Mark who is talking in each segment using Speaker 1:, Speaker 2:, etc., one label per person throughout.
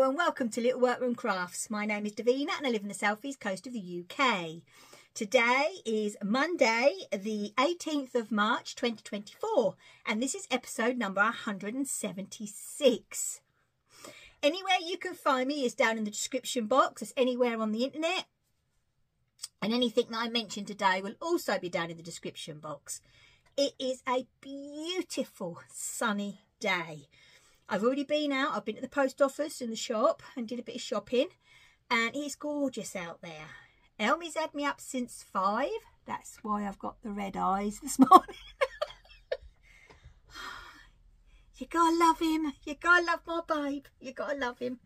Speaker 1: Hello and welcome to Little Workroom Crafts. My name is Davina and I live in the south east coast of the UK. Today is Monday the 18th of March 2024 and this is episode number 176. Anywhere you can find me is down in the description box. It's anywhere on the internet, and anything that I mention today will also be down in the description box. It is a beautiful sunny day. I've already been out. I've been to the post office and the shop and did a bit of shopping, and it's gorgeous out there. Elmy's had me up since 5. That's why I've got the red eyes this morning. You gotta love him. You gotta love my babe. You gotta love him.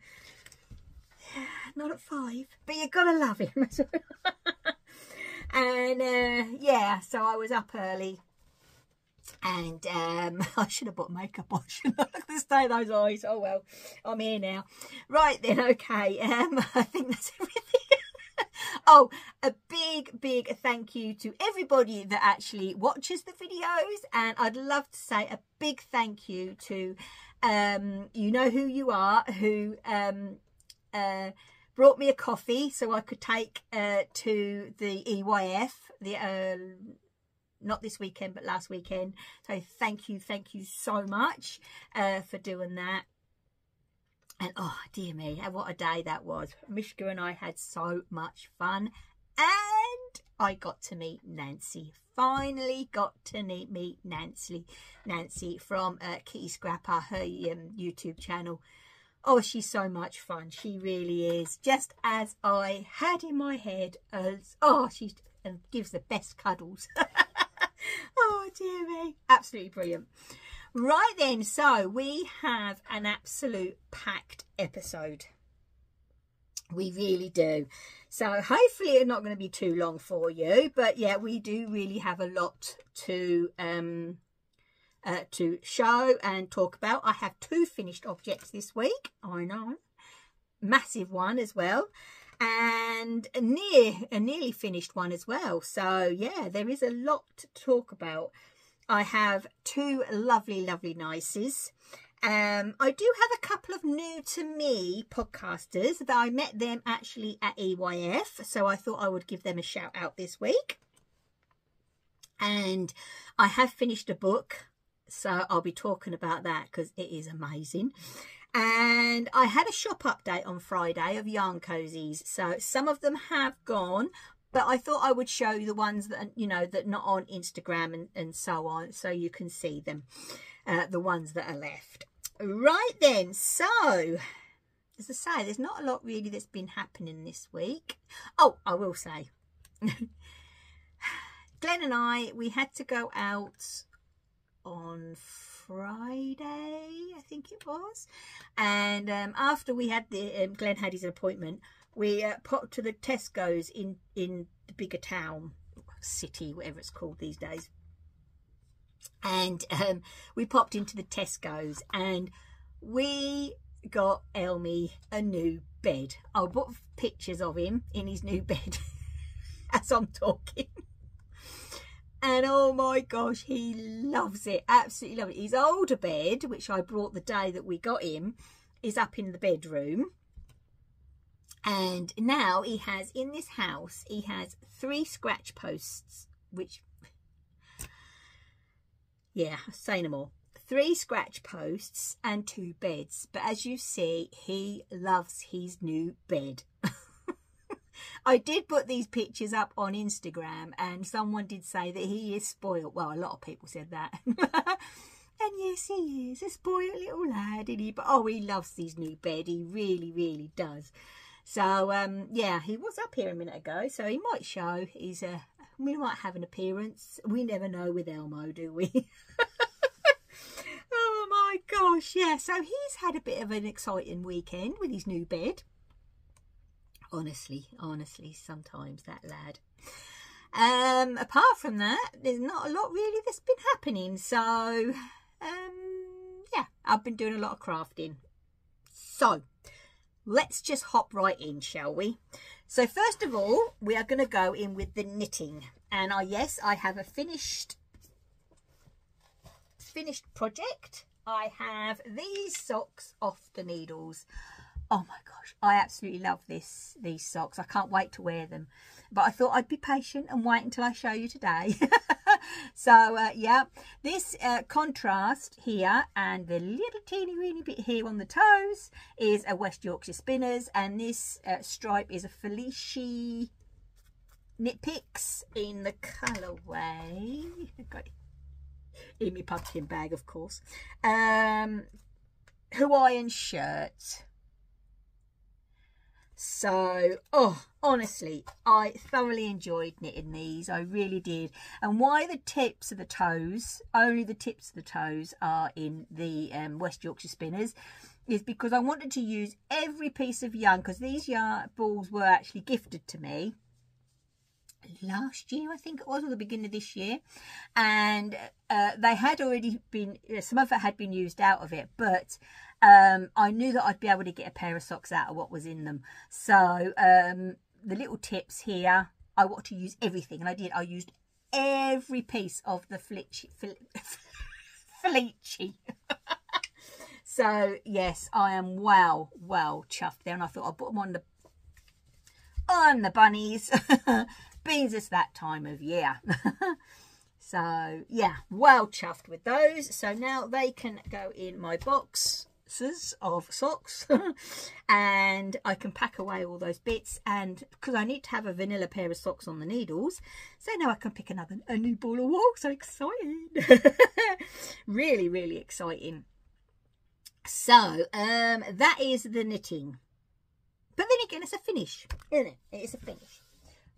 Speaker 1: Not at 5, but you gotta love him. And yeah, so I was up early. And I should have put makeup on. Let's stay those eyes. Oh well, I'm here now. Right then, okay. I think that's everything. Oh, a big thank you to everybody that actually watches the videos, and I'd love to say a big thank you to you know who you are, who brought me a coffee so I could take to the EYF, the not this weekend but last weekend. So thank you so much for doing that. And oh dear me, what a day that was. Mishka and I had so much fun, and I got to meet Nancy. Finally got to meet Nancy from Kitty Scrapper, her YouTube channel. Oh, she's so much fun. She really is, just as I had in my head. As oh, she gives the best cuddles. Oh dear me, absolutely brilliant. Right then, so we have an absolute packed episode. We really do. So hopefully it's not going to be too long for you, but yeah, we do really have a lot to show and talk about. I have 2 finished objects this week. I know, massive one as well, and a nearly finished one as well. So yeah, there is a lot to talk about. I have 2 lovely nices. I do have a couple of new to me podcasters that I met them actually at EYF, so I thought I would give them a shout out this week. And I have finished a book, so I'll be talking about that because it is amazing. And I had a shop update on Friday of yarn cozies, so some of them have gone, but I thought I would show you the ones that, you know, that not on Instagram and so on, so you can see them, the ones that are left. Right then, so as I say, there's not a lot really that's been happening this week. Oh, I will say, Glenn and I, we had to go out on Friday, I think it was, and after we had the Glenn had his appointment, we popped to the Tesco's in the bigger town, city, whatever it's called these days, and we popped into the Tesco's and we got Elmy a new bed. I'll put pictures of him in his new bed as I'm talking. And oh my gosh, he loves it, absolutely loves it. His older bed, which I brought the day that we got him, is up in the bedroom. And now he has, in this house, he has 3 scratch posts, which, yeah, say no more. 3 scratch posts and 2 beds. But as you see, he loves his new bed. I did put these pictures up on Instagram and someone did say that he is spoiled. Well, a lot of people said that. And yes, he is a spoiled little lad, isn't he? But oh, he loves his new bed. He really does. So yeah, he was up here a minute ago, so he might show. We might have an appearance. We never know with Elmo, do we? Oh my gosh, yeah. So he's had a bit of an exciting weekend with his new bed. Honestly, sometimes that lad. Apart from that, there's not a lot really that's been happening. So yeah, I've been doing a lot of crafting. So let's just hop right in, shall we? So first of all, we are going to go in with the knitting, and yes, I have a finished project. I have these socks off the needles. Oh my gosh, I absolutely love these socks. I can't wait to wear them. But I thought I'd be patient and wait until I show you today. So yeah, this contrast here and the little teeny weeny bit here on the toes is a West Yorkshire Spinners, and this stripe is a Felici Knitpicks in the colourway. Got it in my pumpkin bag, of course. Hawaiian shirt. So, oh, honestly, I thoroughly enjoyed knitting these. I really did. And why the tips of the toes, only the tips of the toes are in the West Yorkshire Spinners, is because I wanted to use every piece of yarn, because these yarn balls were actually gifted to me last year, I think it was, or the beginning of this year, and they had already been, some of it had been used out of it, but I knew that I'd be able to get a pair of socks out of what was in them. So the little tips here, I want to use everything, and I did. I used every piece of the Felici. So yes, I am well chuffed there, and I thought I'll put them on the bunnies. Beans, it's that time of year. So yeah, well chuffed with those. So now they can go in my boxes of socks and I can pack away all those bits, and because I need to have a vanilla pair of socks on the needles, so now I can pick a new ball of wool. So exciting. Really exciting. So that is the knitting, but then again, it's a finish, isn't it? It is a finish.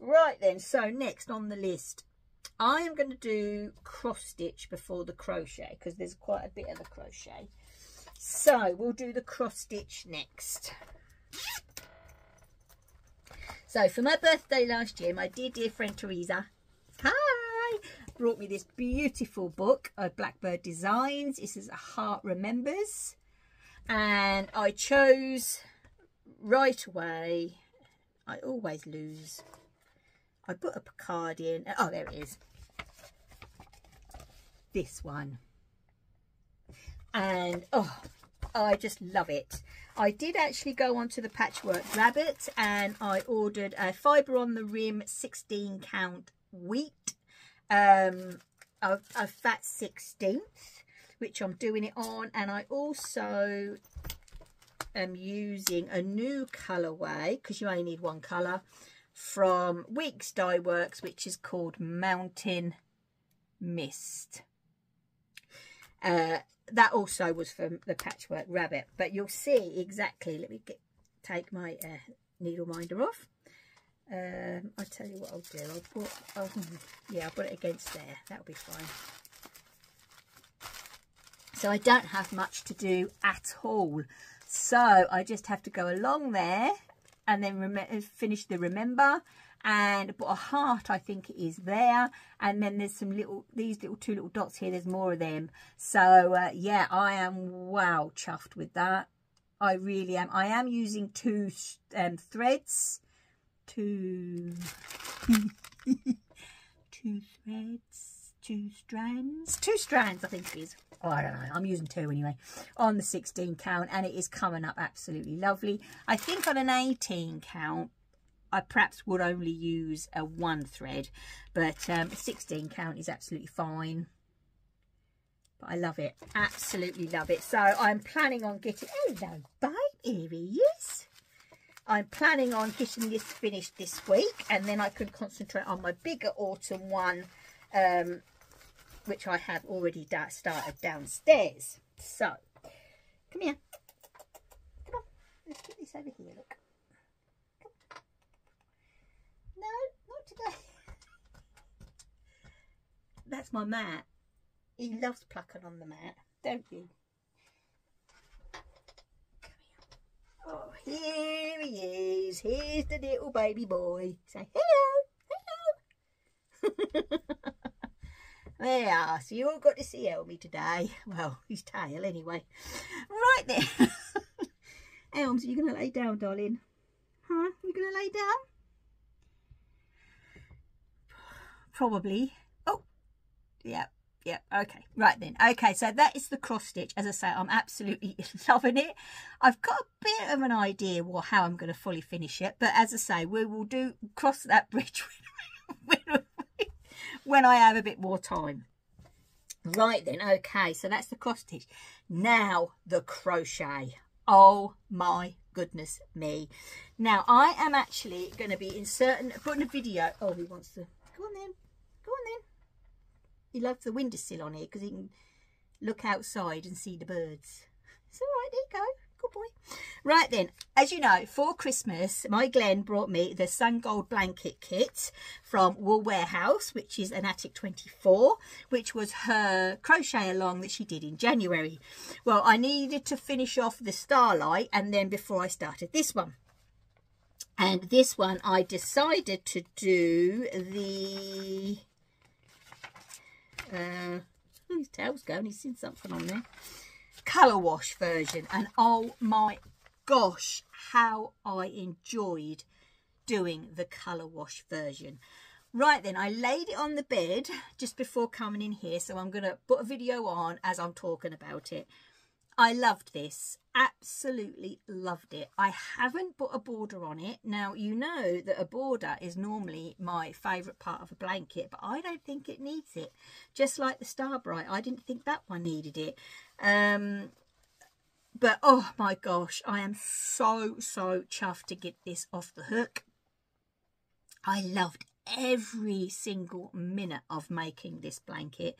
Speaker 1: Right then, so next on the list, I am going to do cross stitch before the crochet, because there's quite a bit of the crochet. So we'll do the cross stitch next. So for my birthday last year, my dear friend Teresa, hi, brought me this beautiful book of Blackbird designs. This is A Heart Remembers, and I chose right away. I always lose. I put a card in. Oh, there it is. This one. And oh, I just love it. I did actually go onto the Patchwork Rabbit and I ordered a fibre on the rim 16 count wheat, a fat 16th, which I'm doing it on. And I also am using a new colourway, because you only need one colour, from Weeks Dye Works, which is called Mountain Mist. That also was from the Patchwork Rabbit, but you'll see exactly. Let me take my needle minder off. I'll tell you what I'll do. I'll put it against there. That'll be fine. So I don't have much to do at all. So I just have to go along there and then finish the remember, and put a heart, I think it is there, and then there's some these two little dots here, there's more of them. So yeah, I am wow chuffed with that. I really am. I am using two threads, two strands I think it is. Oh, I don't know, I'm using two anyway on the 16 count, and it is coming up absolutely lovely. I think on an 18 count I perhaps would only use a one thread, but 16 count is absolutely fine. But I love it, absolutely love it. So I'm planning on getting, hello babe, here he is. I'm planning on getting this finished this week, and then I can concentrate on my bigger autumn one, which I have already started downstairs. So, come here. Come on, let's put this over here, look. Come on. No, not today. That's my mat. He loves plucking on the mat, don't you? Oh, here he is. Here's the little baby boy. Say hello, hello. There, so you all got to see Elmy today. Well, his tail anyway. Right there. Elms, are you going to lay down, darling? Huh? You going to lay down? Probably. Oh, yeah. Yep. Okay. Right then. Okay. So that is the cross stitch. As I say, I'm absolutely loving it. I've got a bit of an idea how I'm going to fully finish it. But as I say, we will cross that bridge when I have a bit more time. Right then. Okay. So that's the cross stitch. Now the crochet. Oh my goodness me. Now I am actually going to be putting a video. Oh, he wants to. Go on then. Go on then. He loves the windowsill on here because he can look outside and see the birds. It's all right, there you go. Good boy. Right then, as you know, for Christmas, my Glen brought me the Sun Gold blanket kit from Wool Warehouse, which is an Attic 24, which was her crochet along that she did in January. Well, I needed to finish off the Starlight and then before I started this one. And this one, I decided to do the... his tail's going, he's seen something on there. Colour wash version. And oh my gosh, how I enjoyed doing the colour wash version. Right then, I laid it on the bed just before coming in here. So I'm going to put a video on as I'm talking about it. I loved this. Absolutely loved it. I haven't put a border on it. Now, you know that a border is normally my favourite part of a blanket, but I don't think it needs it. Just like the Starbright, I didn't think that one needed it. But, oh my gosh, I am so chuffed to get this off the hook. I loved every single minute of making this blanket.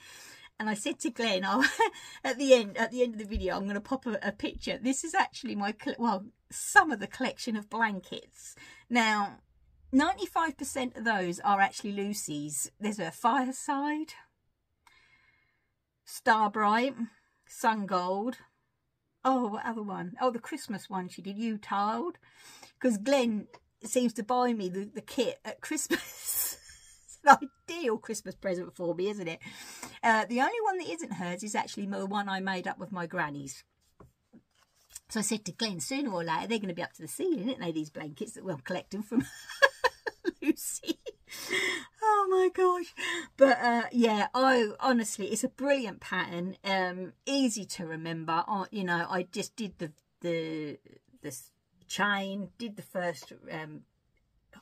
Speaker 1: And I said to Glen, at the end of the video, I'm going to pop a picture. This is actually some of the collection of blankets. Now, 95% of those are actually Lucy's. There's a Fireside, Starbright, Sun Gold. Oh, what other one? Oh, the Christmas one she did, U-tiled. Because Glen seems to buy me the kit at Christmas. An ideal Christmas present for me, isn't it? The only one that isn't hers is actually the one I made up with my grannies. So I said to Glen, sooner or later they're going to be up to the ceiling, aren't they, these blankets that we're collecting from Lucy. Oh my gosh. But yeah, honestly, it's a brilliant pattern, easy to remember. You know, I just did the chain, did the first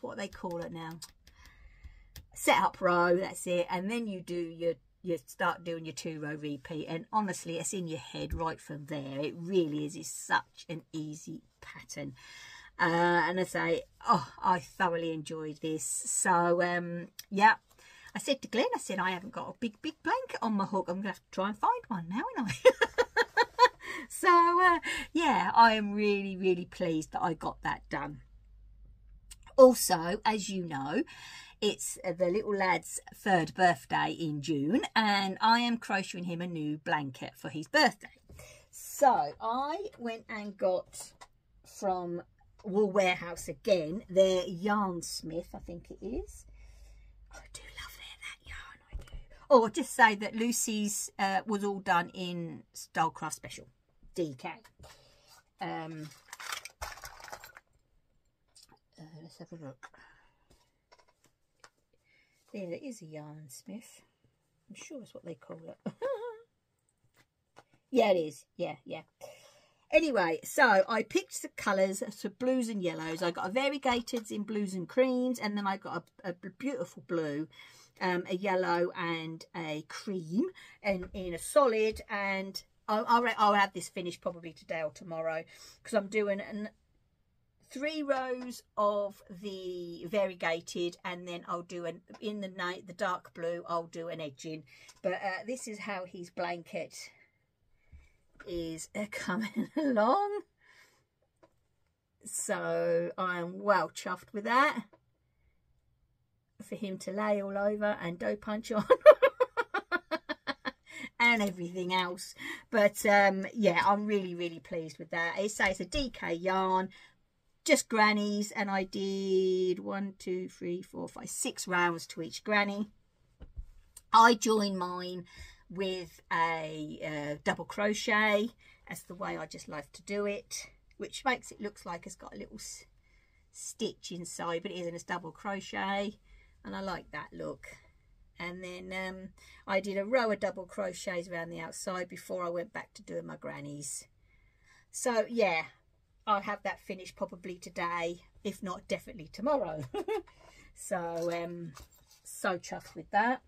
Speaker 1: what they call it now, set up row, that's it, and then you start doing your 2-row repeat, and honestly it's in your head right from there. It really is. It's such an easy pattern, and I say, oh, I thoroughly enjoyed this. So yeah, I said to Glen, I said, I haven't got a big blanket on my hook. I'm gonna have to try and find one now, aren't I? So yeah, I am really pleased that I got that done. Also, as you know, it's the little lad's 3rd birthday in June, and I am crocheting him a new blanket for his birthday. So I went and got from Wool Warehouse again, their Yarnsmith, I think it is. Oh, I do love that yarn, I do. Oh, I'll just say that Lucy's was all done in Stylecraft Special DK. Let's have a look. There is a Yarnsmith. I'm sure that's what they call it. Yeah, it is. Yeah. Anyway, so I picked the colours, so blues and yellows. I got a variegateds in blues and creams, and then I got a beautiful blue, a yellow and a cream, and in a solid. And I'll have this finished probably today or tomorrow, because I'm doing 3 rows of the variegated, and then I'll do in the dark blue, I'll do an edging. But this is how his blanket is coming along. So I'm well chuffed with that, for him to lay all over and dough punch on. And everything else. But yeah, I'm really pleased with that. It's a DK yarn, just grannies, and I did 1, 2, 3, 4, 5, 6 rounds to each granny. I join mine with a double crochet. That's the way I just like to do it, which makes it look like it's got a little stitch inside, but it isn't. It's double crochet, and I like that look. and then I did a row of double crochets around the outside before I went back to doing my grannies. So yeah, I'll have that finished probably today, if not definitely tomorrow. So so chuffed with that.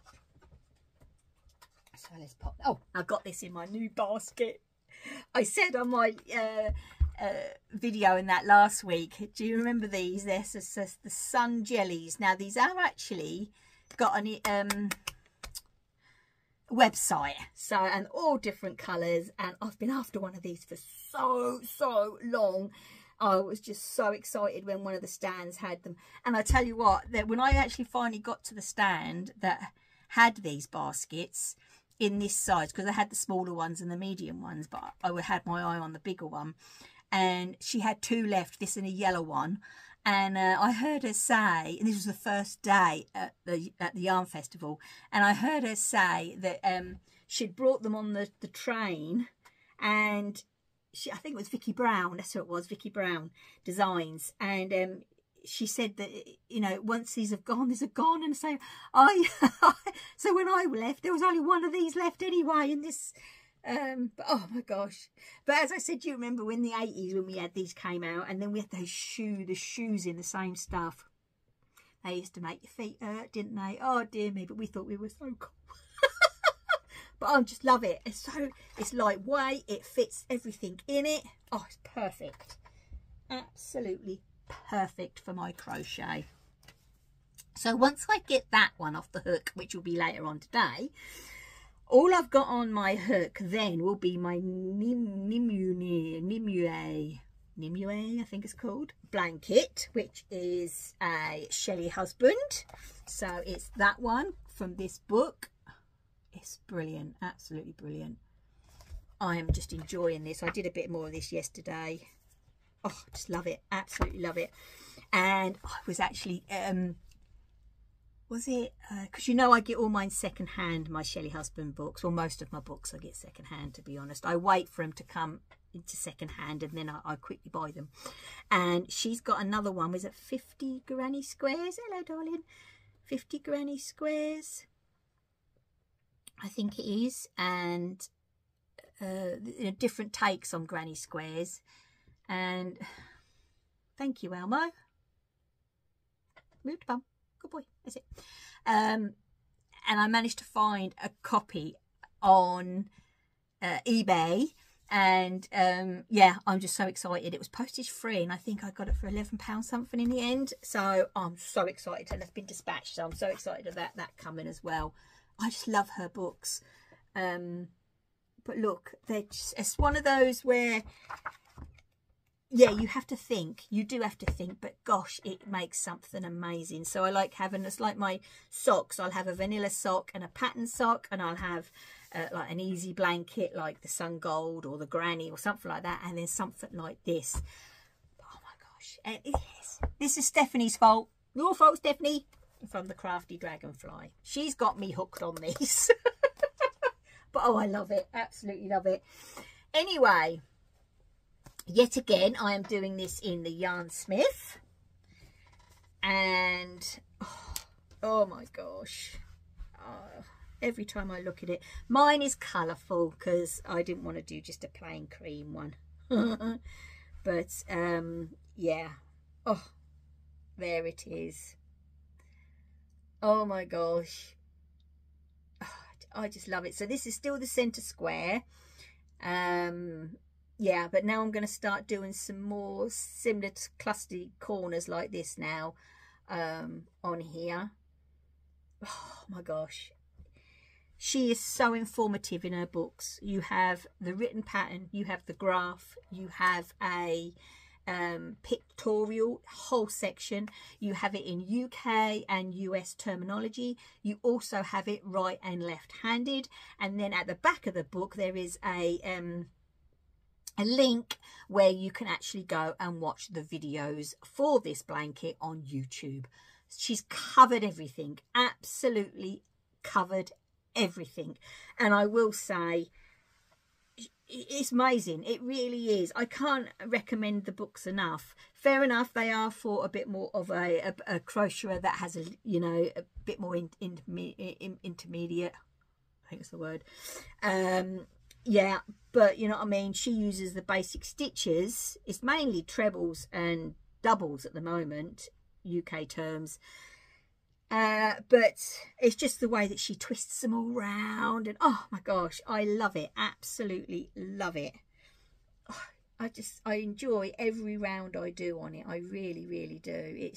Speaker 1: So let's pop. Oh, I got this in my new basket. I said on my video in that last week, do you remember these? They're the sun jellies. Now these are actually got an website, so, and all different colours, and I've been after one of these for so long. I was just so excited when one of the stands had them, and I tell you what, that when I actually finally got to the stand that had these baskets in this size, because I had the smaller ones and the medium ones, but I had my eye on the bigger one, and she had 2 left, this and a yellow one. And I heard her say, and this was the first day at the yarn festival, and I heard her say that she'd brought them on the train, and I think it was Vicki Brown, that's who it was, Vicki Brown Designs, and she said that, you know, once these have gone, and so so when I left, there was only one of these left anyway in this. But oh my gosh. But as I said, do you remember when the 80s, when we had these came out, and then we had those the shoes in the same stuff? They used to make your feet hurt, didn't they? Oh dear me, but we thought we were so cool. But I just love it. It's lightweight, it fits everything in it. Oh, it's perfect. Absolutely perfect for my crochet. So once I get that one off the hook, which will be later on today, all I've got on my hook then will be my Nimue, I think it's called, blanket, which is a Shelly husband. So it's that one from this book. It's brilliant, absolutely brilliant. I am just enjoying this. I did a bit more of this yesterday. Oh, just love it, absolutely love it. And I was actually was it because you know I get all mine second hand, my Shelly husband books, or most of my books I get second hand, to be honest. I wait for them to come into second hand, and then I quickly buy them. And she's got another one. Was it 50 granny squares? Hello darling. 50 granny squares, I think it is, and different takes on granny squares. And thank you, Elmo. Moved bum. Good boy. That's it. And I managed to find a copy on eBay, and yeah, I'm just so excited. It was postage free, and I think I got it for £11 something in the end. So I'm so excited, and it's been dispatched. So I'm so excited about that coming as well. I just love her books. But look, it's one of those where, yeah, you have to think. You do have to think, but gosh, it makes something amazing. So I like having, it's like my socks. I'll have a vanilla sock and a pattern sock, and I'll have like an easy blanket like the Sun Gold or the Granny or something like that, and then something like this. Oh my gosh. And yes, this is Stephanie's fault. Your fault, Stephanie, from the Crafty Dragonfly. She's got me hooked on this. But oh, I love it. Absolutely love it. Anyway, yet again, I am doing this in the Yarnsmith, and oh my gosh, every time I look at it, mine is colourful because I didn't want to do just a plain cream one. But yeah, oh, there it is. Oh my gosh, I just love it. So this is still the centre square. Yeah, but now I'm going to start doing some more similar to clustery corners like this now on here. Oh my gosh, she is so informative in her books. You have the written pattern, you have the graph, you have a pictorial whole section, you have it in UK and US terminology, you also have it right and left handed, and then at the back of the book there is a link where you can actually go and watch the videos for this blanket on YouTube. She's covered everything, absolutely covered everything. And I will say, it's amazing. It really is. I can't recommend the books enough. Fair enough, they are for a bit more of a crocheter that has a, you know, a bit more intermediate, I think it's the word. Yeah, but you know what I mean, she uses the basic stitches. It's mainly trebles and doubles at the moment, UK terms. But it's just the way that she twists them all round, and oh my gosh, I love it. Absolutely love it. Oh, I enjoy every round I do on it. I really, really do.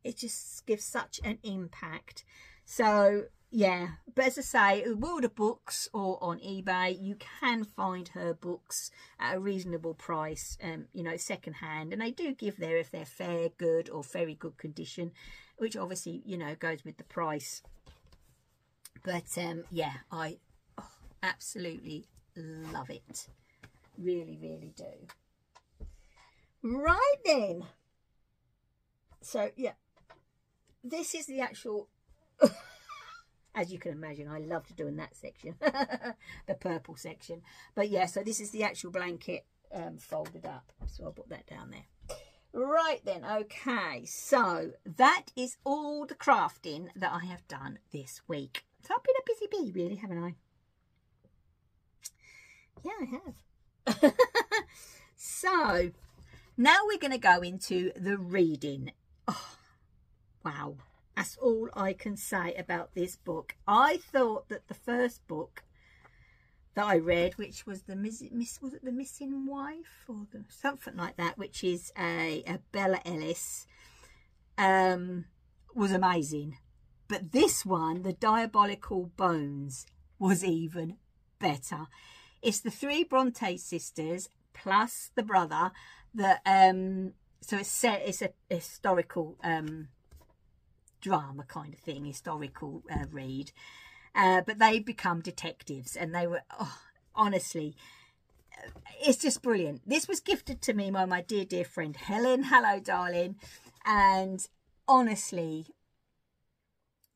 Speaker 1: It just gives such an impact. So yeah, but as I say, World of Books or on eBay, you can find her books at a reasonable price, you know, second hand, and they do give there if they're fair, good or very good condition, which obviously, you know, goes with the price. But yeah, I absolutely love it. Really, really do. Right then. So yeah, this is the actual... As you can imagine, I loved doing that section, the purple section. But yeah, so this is the actual blanket folded up. So I'll put that down there. Right then, okay. So that is all the crafting that I have done this week. So I've been a busy bee, really, haven't I? Yeah, I have. So now we're going to go into the reading. Oh, wow. That's all I can say about this book. I thought that the first book that I read, which was the was it the Missing Wife or something like that, which is a Bella Ellis, was amazing. But this one, The Diabolical Bones, was even better. It's the 3 Bronte sisters plus the brother. So it's a historical drama kind of thing, historical read, but they become detectives, and they were honestly, it's just brilliant. This was gifted to me by my dear friend Helen. Hello darling. And honestly,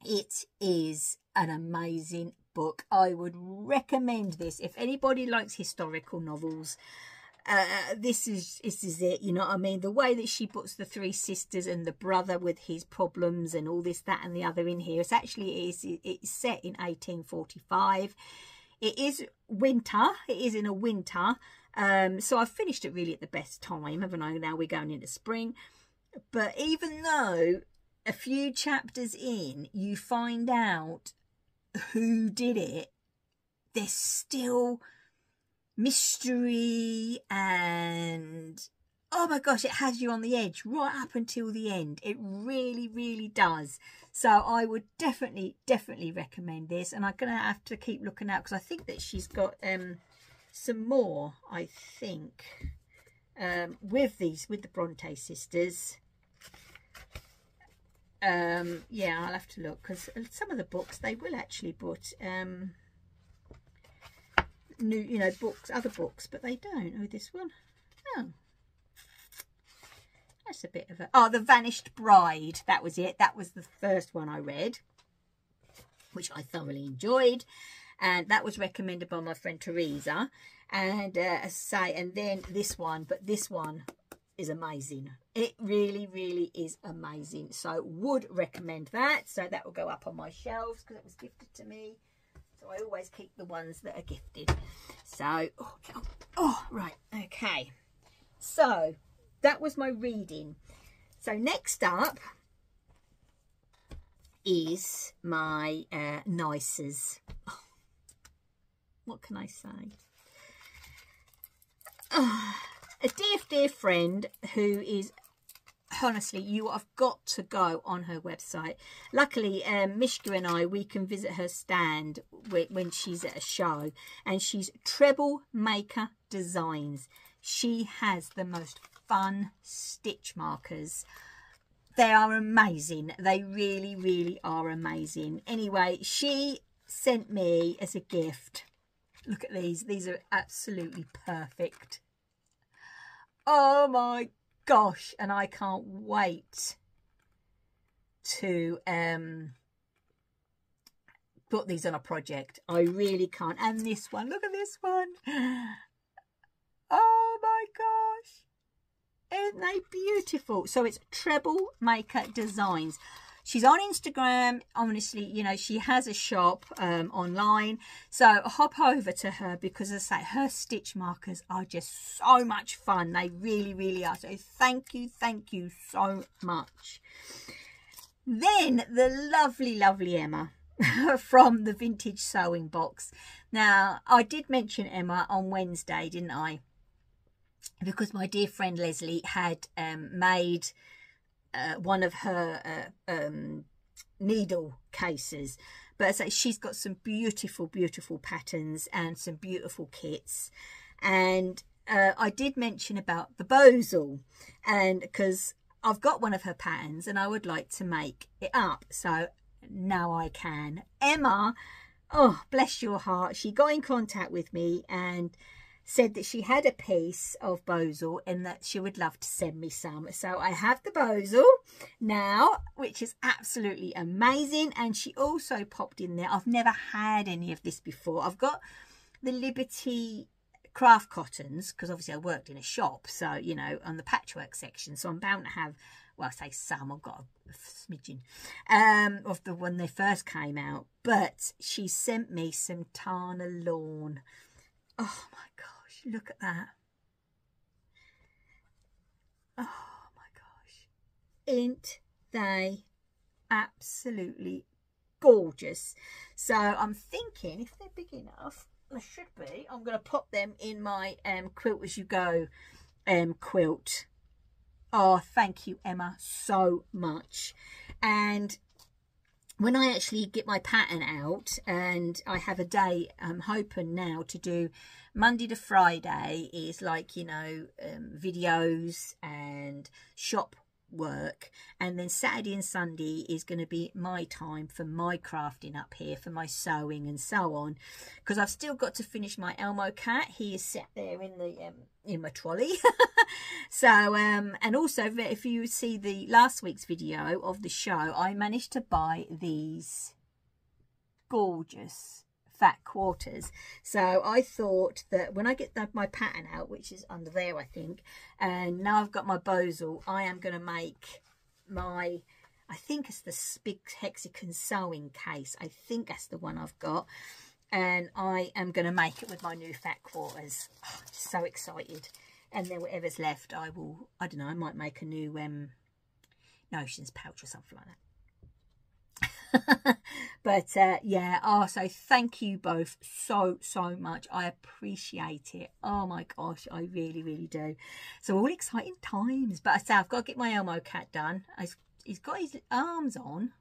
Speaker 1: it is an amazing book. I would recommend this if anybody likes historical novels. This is it, you know what I mean? The way that she puts the 3 sisters and the brother with his problems and all this, that and the other in here. It's actually, it's set in 1845. It is winter. It is in a winter. So I've finished it really at the best time, haven't I? Now we're going into spring. But even though a few chapters in, you find out who did it, there's still mystery, and oh my gosh, it has you on the edge right up until the end. It really, really does. So I would definitely recommend this, and I'm gonna have to keep looking out because I think that she's got some more, I think, with the Bronte sisters. Yeah, I'll have to look, because some of the books they will actually put new, you know, books, other books, but they don't. Oh, this one. Oh, that's a bit of a... Oh, The Vanished Bride. That was it. That was the first one I read, which I thoroughly enjoyed, and that was recommended by my friend Teresa. And as I say, and then this one, but this one is amazing. It really, really is amazing. So would recommend that. So that will go up on my shelves because it was gifted to me. So I always keep the ones that are gifted. So, right, okay. So that was my reading. So next up is my nices. Oh, what can I say? A dear friend who is... Honestly, you have got to go on her website. Luckily, Mishka and I, we can visit her stand when she's at a show. And she's Treble Maker Designs. She has the most fun stitch markers. They are amazing. They really, really are amazing. Anyway, she sent me as a gift. Look at these. These are absolutely perfect. Oh my gosh, and I can't wait to put these on a project. I really can't. And this one, look at this one. Oh my gosh. Aren't they beautiful? So it's Treble Maker Designs. She's on Instagram. Honestly, you know, she has a shop online. So hop over to her, because as I say, her stitch markers are just so much fun. They really, really are. So thank you so much. Then the lovely, lovely Emma from the Vintage Sewing Box. Now, I did mention Emma on Wednesday, didn't I? Because my dear friend Leslie had made one of her needle cases. But as I say, she's got some beautiful, beautiful patterns and some beautiful kits. And I did mention about the bozal, and because I've got one of her patterns and I would like to make it up. So now I can. Emma, oh, bless your heart, she got in contact with me and said that she had a piece of bozal and that she would love to send me some. So I have the bozal now, which is absolutely amazing. And she also popped in there, I've never had any of this before. I've got the Liberty craft cottons, because obviously I worked in a shop, so you know, on the patchwork section, so I'm bound to have, well, I say some, I've got a smidgen of the when they first came out. But she sent me some Tana Lawn. Oh my gosh, look at that. Oh my gosh, ain't they absolutely gorgeous? So I'm thinking, if they're big enough, they should be, I'm going to pop them in my quilt as you go quilt. Oh, thank you, Emma, so much. And when I actually get my pattern out, and I have a day, I'm hoping now to do Monday to Friday is like, you know, videos and shop work, and then Saturday and Sunday is going to be my time for my crafting up here, for my sewing and so on, because I've still got to finish my Elmo cat. He is sat there in the in my trolley. So and also, if you see the last week's video of the show, I managed to buy these gorgeous fat quarters. So I thought that when I get my pattern out, which is under there I think, and now I've got my bozal, I am going to make my, I think it's the big hexagon sewing case, I think that's the one I've got, and I am going to make it with my new fat quarters. Oh, I'm so excited. And then whatever's left, I will, I don't know, I might make a new notions pouch or something like that. But yeah, oh, so thank you both so much. I appreciate it. Oh my gosh, I really do. So all exciting times. But I say I've got to get my Elmo cat done. He's got his arms on.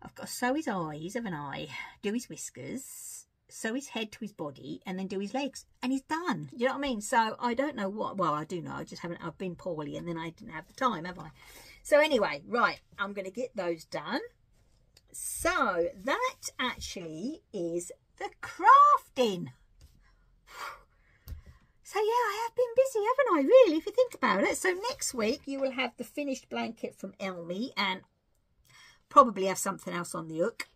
Speaker 1: I've got to sew his eyes, haven't I? Do his whiskers, sew his head to his body, and then do his legs, and he's done. You know what I mean? So I don't know what, well, I do know, I just haven't, I've been poorly and then I didn't have the time, have I? So anyway, right, I'm going to get those done. So that actually is the crafting. So yeah, I have been busy, haven't I, really, if you think about it. So next week you will have the finished blanket from Elmy, and probably have something else on the hook.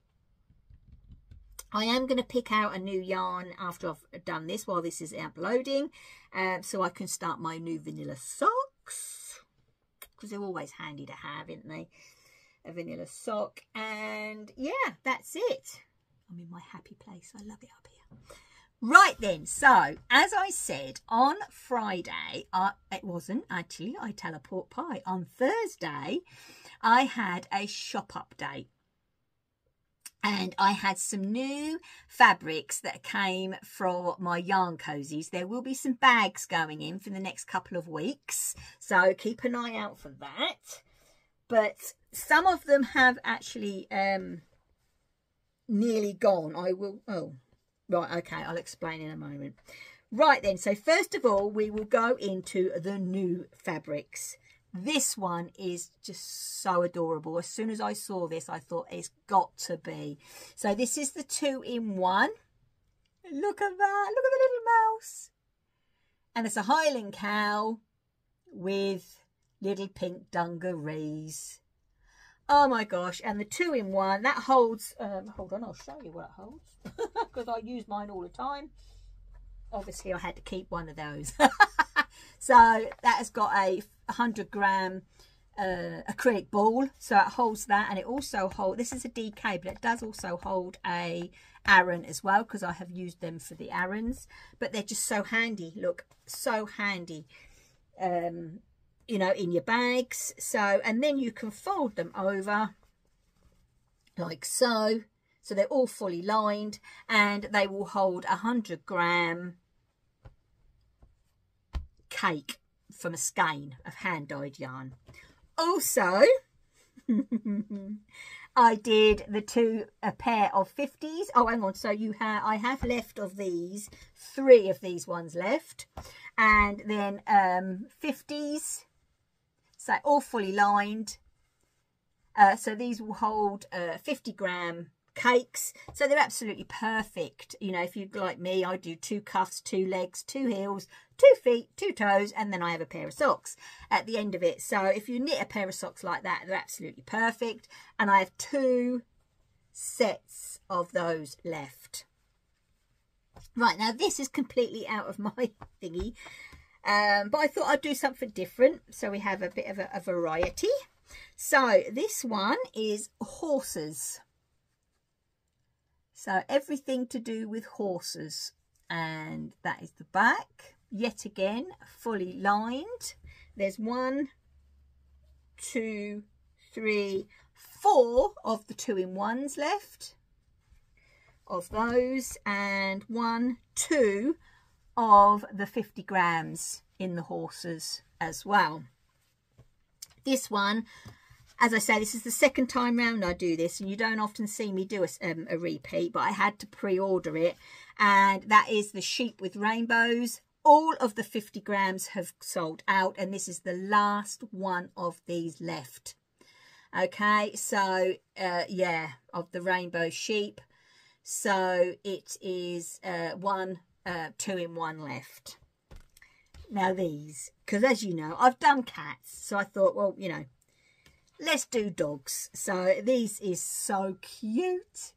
Speaker 1: I am going to pick out a new yarn after I've done this, while this is uploading, so I can start my new vanilla socks, because they're always handy to have, aren't they? A vanilla sock. And yeah, that's it. I'm in my happy place. I love it up here. Right then, so as I said on Friday, it wasn't actually, I tell a pork pie. On Thursday, I had a shop update. And I had some new fabrics that came from my yarn cozies. There will be some bags going in for the next couple of weeks, so keep an eye out for that. But some of them have actually nearly gone. I will, oh, right, okay, I'll explain in a moment. Right then, so first of all, we will go into the new fabrics. This one is just so adorable. As soon as I saw this, I thought it's got to be. So this is the 2-in-1. Look at that. Look at the little mouse. And it's a Highland cow with little pink dungarees. Oh my gosh. And the 2-in-1 that holds hold on, I'll show you what it holds because I use mine all the time. Obviously I had to keep one of those. So that has got a 100-gram acrylic ball, so it holds that, and it also holds, this is a DK, but it does also hold a Aran as well, because I have used them for the Arans. But they're just so handy, look, so handy, you know, in your bags. So, and then you can fold them over like so, so they're all fully lined, and they will hold 100-gram cake from a skein of hand-dyed yarn. Also, I did a pair of 50s. Oh, hang on. So I have left of these, 3 of these ones left, and then 50s. So all fully lined. So these will hold 50-gram cakes, so they're absolutely perfect. You know, if you'd like me, I do 2 cuffs, 2 legs, 2 heels, 2 feet, 2 toes, and then I have a pair of socks at the end of it. So if you knit a pair of socks like that, they're absolutely perfect. And I have 2 sets of those left. Right, now this is completely out of my thingy, but I thought I'd do something different, so we have a bit of a variety. So this one is horses. So everything to do with horses, and that is the back. Yet again, fully lined. There's 1, 2, 3, 4 of the 2-in-1s left of those, and 1, 2 of the 50 grams in the horses as well. This one, as I say, this is the second time round I do this, and you don't often see me do a repeat, but I had to pre-order it, and that is the sheep with rainbows. All of the 50 grams have sold out, and this is the last one of these left. Okay, so yeah, of the rainbow sheep. So it is 1 2-in-1 left. Now these, because as you know, I've done cats, so I thought, well, you know, let's do dogs. So this is so cute.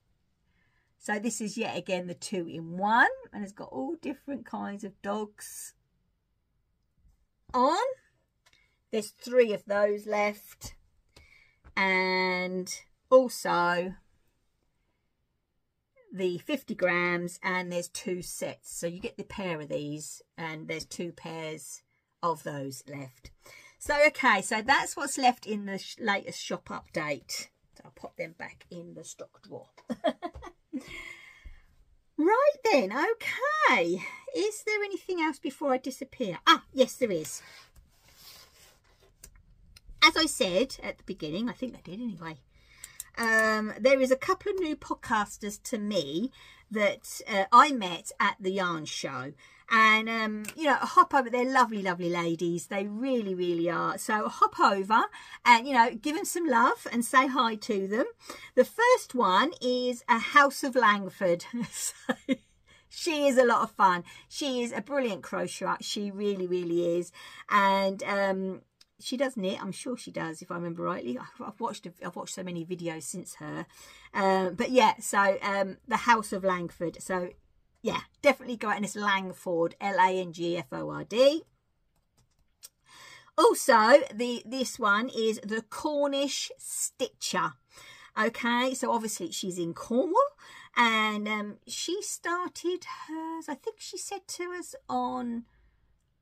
Speaker 1: So this is yet again the 2-in-1, and it's got all different kinds of dogs on. There's 3 of those left, and also the 50 grams, and there's 2 sets. So you get the pair of these, and there's 2 pairs of those left. So, okay, so that's what's left in the latest shop update. So I'll pop them back in the stock drawer. Right then, okay. Is there anything else before I disappear? Ah, yes, there is. As I said at the beginning, I think I did anyway, there is a couple of new podcasters to me that I met at the yarn show. And, you know, hop over. They're lovely, lovely ladies. They really, really are. So hop over and, you know, give them some love and say hi to them. The first one is a House of Langford. So she is a lot of fun. She is a brilliant crocheter. She really, really is. And she does knit. I'm sure she does, if I remember rightly. I've watched so many videos since her. But yeah, so the House of Langford. So yeah, definitely go out, and it's Langford, Langford. Also, this one is the Cornish Stitcher. Okay, so obviously she's in Cornwall, and she started hers, I think she said to us on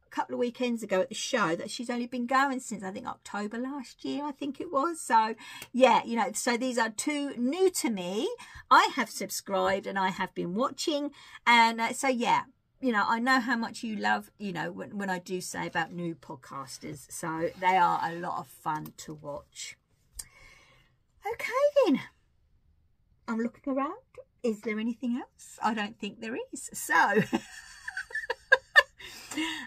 Speaker 1: a couple of weekends ago at the show, that she's only been going since I think October last year, I think it was. So yeah, you know, so these are 2 new to me. I have subscribed and I have been watching, and so yeah, you know, I know how much you love, you know, when I do say about new podcasters. So they are a lot of fun to watch. Okay then, I'm looking around. Is there anything else? I don't think there is. So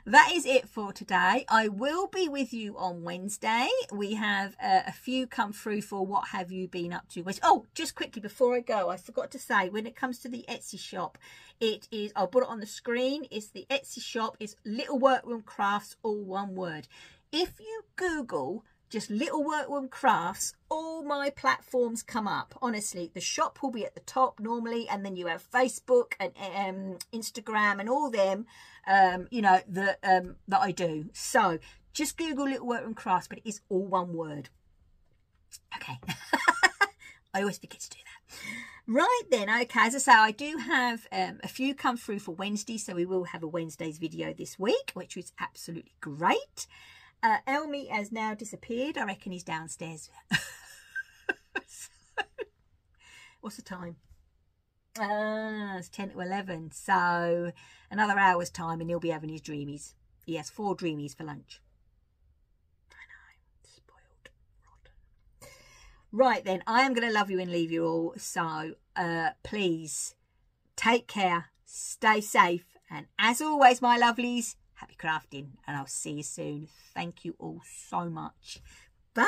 Speaker 1: that is it for today. I will be with you on Wednesday. We have a few come through for what have you been up to. Oh, just quickly before I go, I forgot to say, when it comes to the Etsy shop, it is, I'll put it on the screen, it's the Etsy shop, it's Little Workroom Crafts, all one word. If you Google just Little Workroom Crafts, all my platforms come up. Honestly, the shop will be at the top normally, and then you have Facebook and Instagram and all them, you know, that I do. So just Google Little Workroom Crafts, but it is all one word. Okay. I always forget to do that. Right then, okay, as I say, I do have a few come through for Wednesday, so we will have a Wednesday's video this week, which is absolutely great. Elmy has now disappeared. I reckon he's downstairs. What's the time? It's 10 to 11, so another hour's time and he'll be having his dreamies. He has 4 dreamies for lunch. I know, spoiled, rotten. Right then, I am going to love you and leave you all, so please take care, stay safe, and as always, my lovelies, happy crafting, and I'll see you soon. Thank you all so much. Bye.